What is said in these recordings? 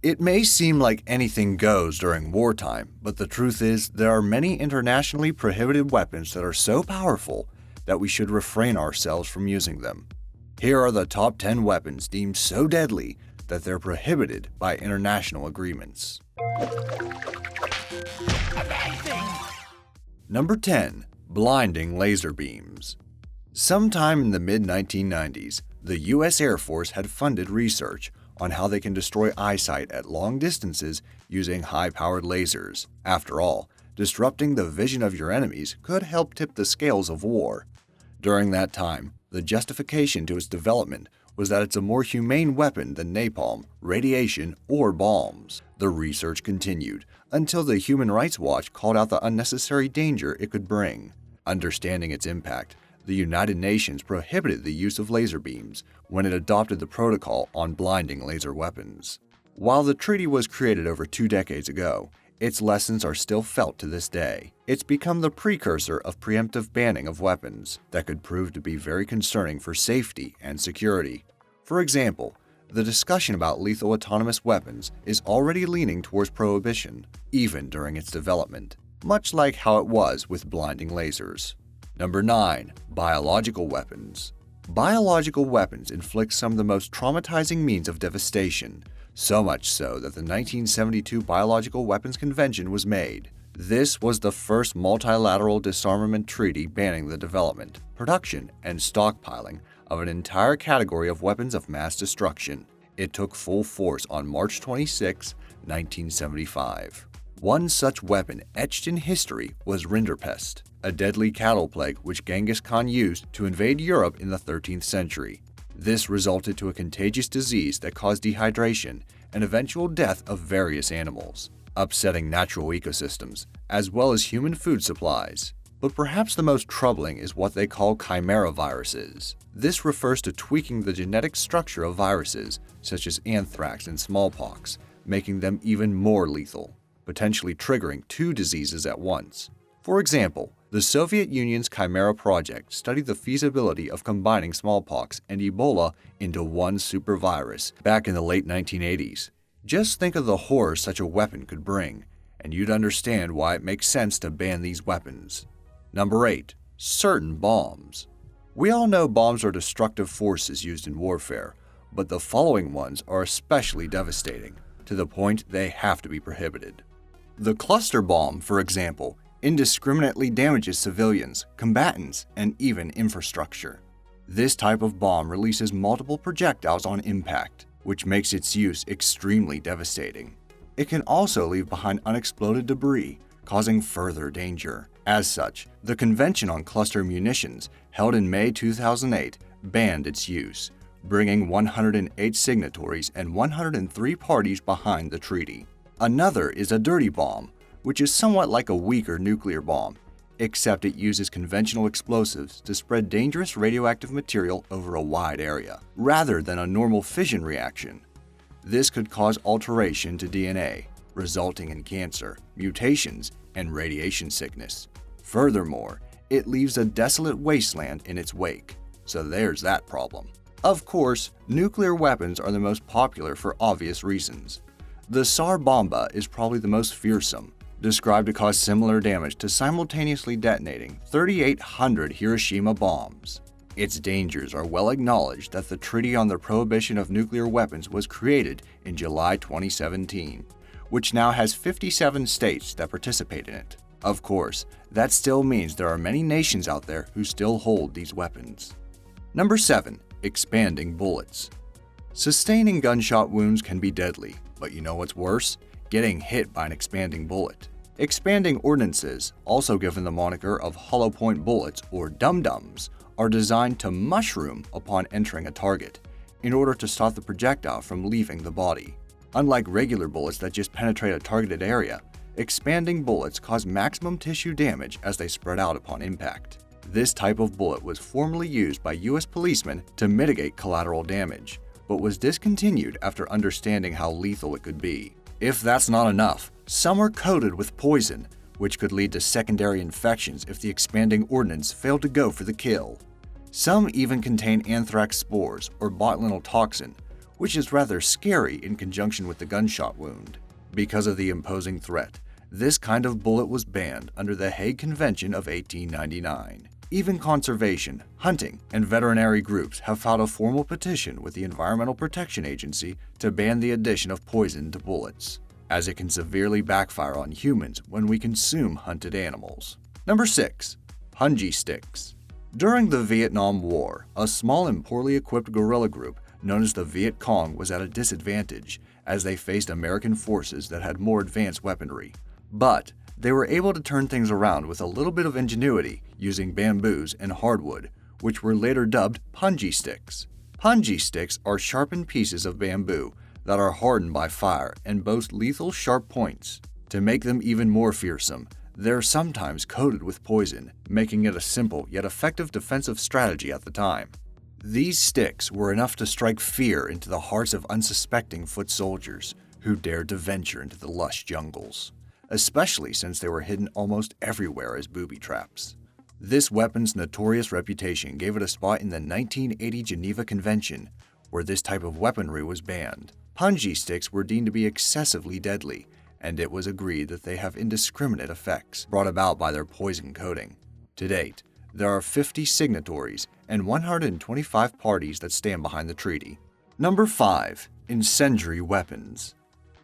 It may seem like anything goes during wartime, but the truth is there are many internationally prohibited weapons that are so powerful that we should refrain ourselves from using them. Here are the top 10 weapons deemed so deadly that they're prohibited by international agreements. Number 10. Blinding laser beams. Sometime in the mid-1990s, the U.S. Air Force had funded research on how they can destroy eyesight at long distances using high-powered lasers. After all, disrupting the vision of your enemies could help tip the scales of war. During that time, the justification to its development was that it's a more humane weapon than napalm, radiation, or bombs. The research continued until the Human Rights Watch called out the unnecessary danger it could bring. Understanding its impact, the United Nations prohibited the use of laser beams when it adopted the Protocol on Blinding Laser Weapons. While the treaty was created over 2 decades ago, its lessons are still felt to this day. It's become the precursor of preemptive banning of weapons that could prove to be very concerning for safety and security. For example, the discussion about lethal autonomous weapons is already leaning towards prohibition, even during its development, much like how it was with blinding lasers. Number 9. Biological weapons. Biological weapons inflict some of the most traumatizing means of devastation, so much so that the 1972 Biological Weapons Convention was made. This was the first multilateral disarmament treaty banning the development, production, and stockpiling of an entire category of weapons of mass destruction. It took full force on March 26, 1975. One such weapon etched in history was rinderpest, a deadly cattle plague which Genghis Khan used to invade Europe in the 13th century. This resulted to a contagious disease that caused dehydration and eventual death of various animals, upsetting natural ecosystems, as well as human food supplies. But perhaps the most troubling is what they call chimera viruses. This refers to tweaking the genetic structure of viruses, such as anthrax and smallpox, making them even more lethal, potentially triggering 2 diseases at once. For example, the Soviet Union's Chimera project studied the feasibility of combining smallpox and Ebola into one supervirus back in the late 1980s. Just think of the horror such a weapon could bring, and you'd understand why it makes sense to ban these weapons. Number 8. Certain bombs. We all know bombs are destructive forces used in warfare, but the following ones are especially devastating, to the point they have to be prohibited. The cluster bomb, for example, indiscriminately damages civilians, combatants, and even infrastructure. This type of bomb releases multiple projectiles on impact, which makes its use extremely devastating. It can also leave behind unexploded debris, causing further danger. As such, the Convention on Cluster Munitions, held in May 2008, banned its use, bringing 108 signatories and 103 parties behind the treaty. Another is a dirty bomb, which is somewhat like a weaker nuclear bomb, except it uses conventional explosives to spread dangerous radioactive material over a wide area, rather than a normal fission reaction. This could cause alteration to DNA, resulting in cancer, mutations, and radiation sickness. Furthermore, it leaves a desolate wasteland in its wake, so there's that problem. Of course, nuclear weapons are the most popular for obvious reasons. The Tsar Bomba is probably the most fearsome, described to cause similar damage to simultaneously detonating 3,800 Hiroshima bombs. Its dangers are well acknowledged that the Treaty on the Prohibition of Nuclear Weapons was created in July 2017, which now has 57 states that participate in it. Of course, that still means there are many nations out there who still hold these weapons. Number 7. Expanding bullets. Sustaining gunshot wounds can be deadly, but you know what's worse? Getting hit by an expanding bullet. Expanding ordnances, also given the moniker of hollow point bullets or dum-dums, are designed to mushroom upon entering a target, in order to stop the projectile from leaving the body. Unlike regular bullets that just penetrate a targeted area, expanding bullets cause maximum tissue damage as they spread out upon impact. This type of bullet was formerly used by U.S. policemen to mitigate collateral damage, but was discontinued after understanding how lethal it could be. If that's not enough, some are coated with poison, which could lead to secondary infections if the expanding ordnance failed to go for the kill. Some even contain anthrax spores or botulinal toxin, which is rather scary in conjunction with the gunshot wound. Because of the imposing threat, this kind of bullet was banned under the Hague Convention of 1899. Even conservation, hunting, and veterinary groups have filed a formal petition with the Environmental Protection Agency to ban the addition of poison to bullets, as it can severely backfire on humans when we consume hunted animals. Number 6. Punji sticks. During the Vietnam War, a small and poorly equipped guerrilla group known as the Viet Cong was at a disadvantage as they faced American forces that had more advanced weaponry. But they were able to turn things around with a little bit of ingenuity using bamboos and hardwood, which were later dubbed punji sticks. Punji sticks are sharpened pieces of bamboo that are hardened by fire and boast lethal sharp points. To make them even more fearsome, they're sometimes coated with poison, making it a simple yet effective defensive strategy at the time. These sticks were enough to strike fear into the hearts of unsuspecting foot soldiers who dared to venture into the lush jungles, especially since they were hidden almost everywhere as booby traps. This weapon's notorious reputation gave it a spot in the 1980 Geneva Convention, where this type of weaponry was banned. Punji sticks were deemed to be excessively deadly, and it was agreed that they have indiscriminate effects brought about by their poison coating. To date, there are 50 signatories and 125 parties that stand behind the treaty. Number 5. Incendiary weapons.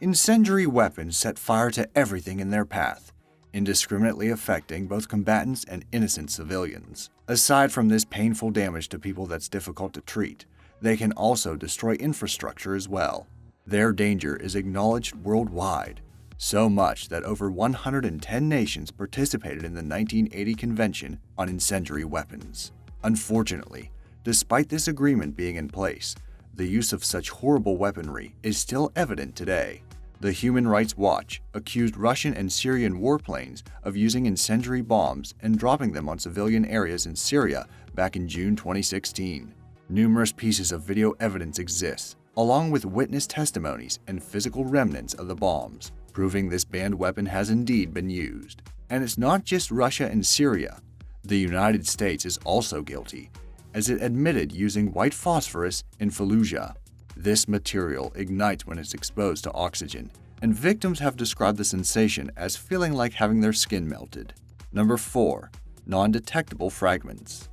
Incendiary weapons set fire to everything in their path, indiscriminately affecting both combatants and innocent civilians. Aside from this painful damage to people that's difficult to treat, they can also destroy infrastructure as well. Their danger is acknowledged worldwide, so much that over 110 nations participated in the 1980 Convention on Incendiary Weapons. Unfortunately, despite this agreement being in place, the use of such horrible weaponry is still evident today. The Human Rights Watch accused Russian and Syrian warplanes of using incendiary bombs and dropping them on civilian areas in Syria back in June 2016. Numerous pieces of video evidence exist, along with witness testimonies and physical remnants of the bombs, proving this banned weapon has indeed been used. And it's not just Russia and Syria. The United States is also guilty, as it admitted using white phosphorus in Fallujah. This material ignites when it's exposed to oxygen, and victims have described the sensation as feeling like having their skin melted. Number 4. Non-Detectable fragments.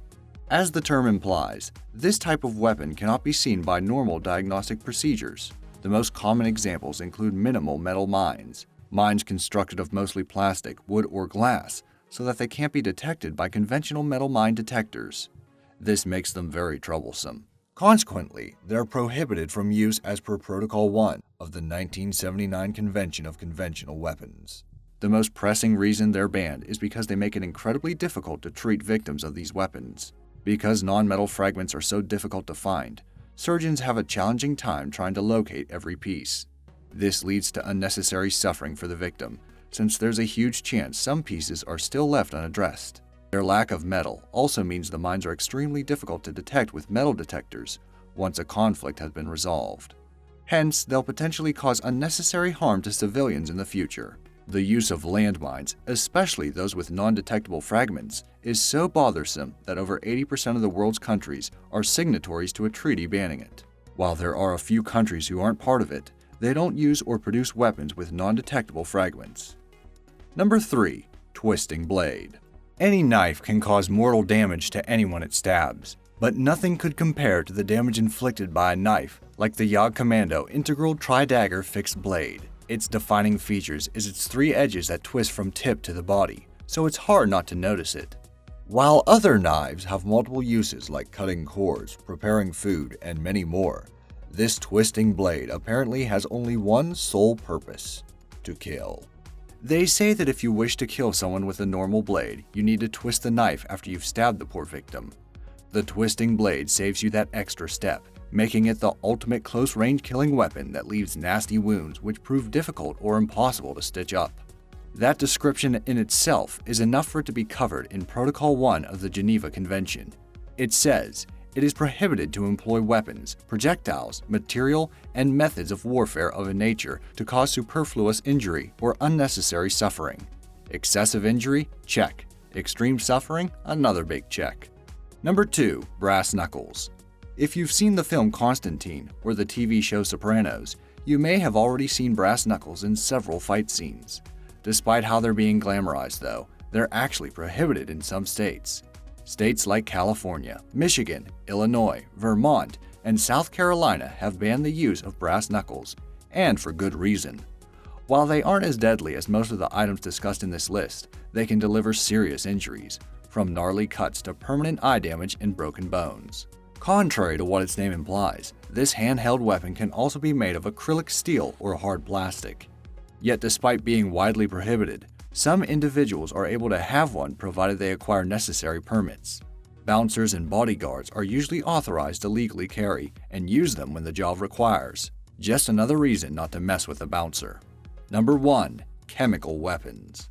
As the term implies, this type of weapon cannot be seen by normal diagnostic procedures. The most common examples include minimal metal mines constructed of mostly plastic, wood, or glass, so that they can't be detected by conventional metal mine detectors. This makes them very troublesome. Consequently, they're prohibited from use as per Protocol 1 of the 1979 Convention of Conventional Weapons. The most pressing reason they're banned is because they make it incredibly difficult to treat victims of these weapons. Because non-metal fragments are so difficult to find, surgeons have a challenging time trying to locate every piece. This leads to unnecessary suffering for the victim, since there's a huge chance some pieces are still left unaddressed. Their lack of metal also means the mines are extremely difficult to detect with metal detectors once a conflict has been resolved. Hence, they'll potentially cause unnecessary harm to civilians in the future. The use of landmines, especially those with non-detectable fragments, is so bothersome that over 80% of the world's countries are signatories to a treaty banning it. While there are a few countries who aren't part of it, they don't use or produce weapons with non-detectable fragments. Number 3. Twisting blade. Any knife can cause mortal damage to anyone it stabs, but nothing could compare to the damage inflicted by a knife like the Yag Commando Integral Tri-Dagger Fixed Blade. Its defining features is its 3 edges that twist from tip to the body, so it's hard not to notice it. While other knives have multiple uses like cutting cords, preparing food, and many more, this twisting blade apparently has only one sole purpose: to kill. They say that if you wish to kill someone with a normal blade, you need to twist the knife after you've stabbed the poor victim. The twisting blade saves you that extra step, making it the ultimate close-range killing weapon that leaves nasty wounds which prove difficult or impossible to stitch up. That description in itself is enough for it to be covered in Protocol 1 of the Geneva Convention. It says, it is prohibited to employ weapons, projectiles, material, and methods of warfare of a nature to cause superfluous injury or unnecessary suffering. Excessive injury? Check. Extreme suffering? Another big check. Number 2. Brass knuckles. If you've seen the film Constantine or the TV show Sopranos, you may have already seen brass knuckles in several fight scenes. Despite how they're being glamorized though, they're actually prohibited in some states. States like California, Michigan, Illinois, Vermont, and South Carolina have banned the use of brass knuckles, and for good reason. While they aren't as deadly as most of the items discussed in this list, they can deliver serious injuries, from gnarly cuts to permanent eye damage and broken bones. Contrary to what its name implies, this handheld weapon can also be made of acrylic steel or hard plastic. Yet despite being widely prohibited, some individuals are able to have one provided they acquire necessary permits. Bouncers and bodyguards are usually authorized to legally carry and use them when the job requires. Just another reason not to mess with a bouncer. Number 1. Chemical weapons.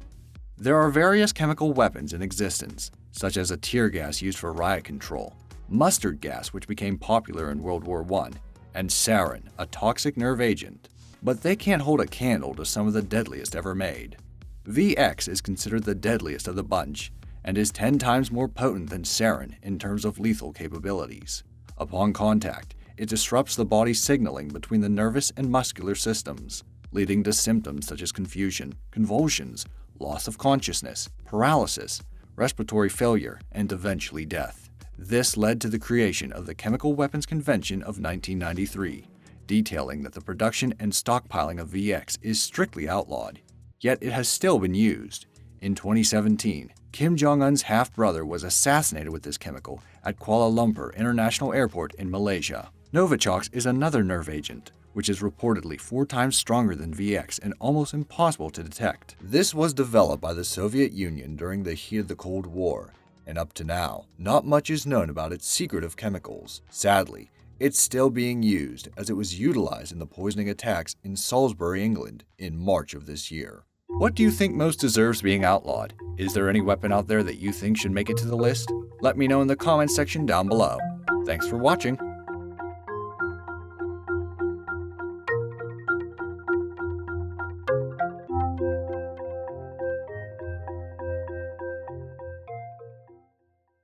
There are various chemical weapons in existence, such as a tear gas used for riot control, mustard gas which became popular in World War I, and sarin, a toxic nerve agent. But they can't hold a candle to some of the deadliest ever made. VX is considered the deadliest of the bunch, and is 10 times more potent than sarin in terms of lethal capabilities. Upon contact, it disrupts the body's signaling between the nervous and muscular systems, leading to symptoms such as confusion, convulsions, loss of consciousness, paralysis, respiratory failure, and eventually death. This led to the creation of the Chemical Weapons Convention of 1993, detailing that the production and stockpiling of VX is strictly outlawed. Yet it has still been used. In 2017, Kim Jong-un's half-brother was assassinated with this chemical at Kuala Lumpur International Airport in Malaysia. Novichok is another nerve agent, which is reportedly 4 times stronger than VX and almost impossible to detect. This was developed by the Soviet Union during the heat of the Cold War, and up to now, not much is known about its secretive chemicals. Sadly, it's still being used as it was utilized in the poisoning attacks in Salisbury, England in March of this year. What do you think most deserves being outlawed? Is there any weapon out there that you think should make it to the list? Let me know in the comments section down below. Thanks for watching.